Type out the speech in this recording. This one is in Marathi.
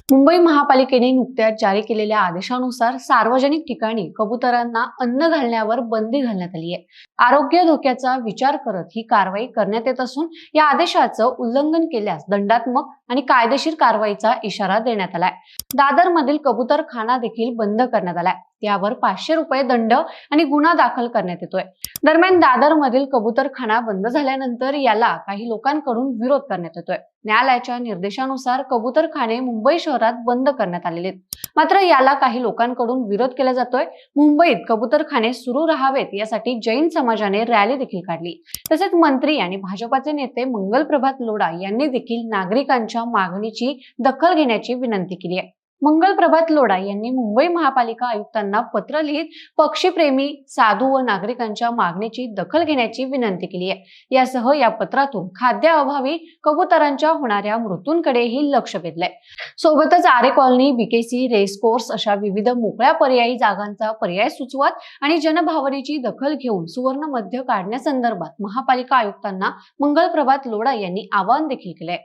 मुंबई महापालिकेने नुकत्याच जारी केलेल्या आदेशानुसार सार्वजनिक ठिकाणी कबुतरांना अन्न घालण्यावर बंदी घालण्यात आली आहे। आरोग्य धोक्याचा विचार करत ही कारवाई करण्यात येत असून या आदेशाचं उल्लंघन केल्यास दंडात्मक आणि कायदेशीर कारवाईचा इशारा देण्यात आलाय। दादर मधील कबूतरखाना देखील बंद करण्यात आलाय। यावर 500 रुपये दंड आणि गुन्हा दाखल करण्यात येतोय। दरम्यान दादर मधील कबूतरखाना बंद झाल्यानंतर याला काही लोकांकडून विरोध करण्यात येतोय। न्यायालयाच्या निर्देशानुसार कबूतरखाने मुंबई शहरात बंद करण्यात आलेले आहेत। मात्र याला काही लोकांकडून विरोध केला जातोय। मुंबईत कबूतरखाने सुरू राहावेत यासाठी जैन समाजाने रॅली देखील काढली। तसेच मंत्री आणि भाजपाचे नेते मंगल प्रभात लोढा यांनी देखील नागरिकांच्या मागणीची दखल घेण्याची विनंती केली आहे। मंगल प्रभात लोढा यांनी मुंबई महापालिका आयुक्तांना पत्र लिहित पक्षीप्रेमी साधू व नागरिकांच्या मागणीची दखल घेण्याची विनंती केली आहे। यासह या पत्रातून खाद्याअभावी कबुतरांच्या होणाऱ्या मृत्यूंकडेही लक्ष वेधलंय। सोबतच आरे कॉलनी, बीकेसी, रेसकोर्स अशा विविध मोकळ्या पर्यायी जागांचा पर्याय सुचवत आणि जनभावनेची दखल घेऊन सुवर्ण मध्य काढण्यासंदर्भात महापालिका आयुक्तांना मंगल प्रभात लोढा यांनी आवाहन देखील केलंय।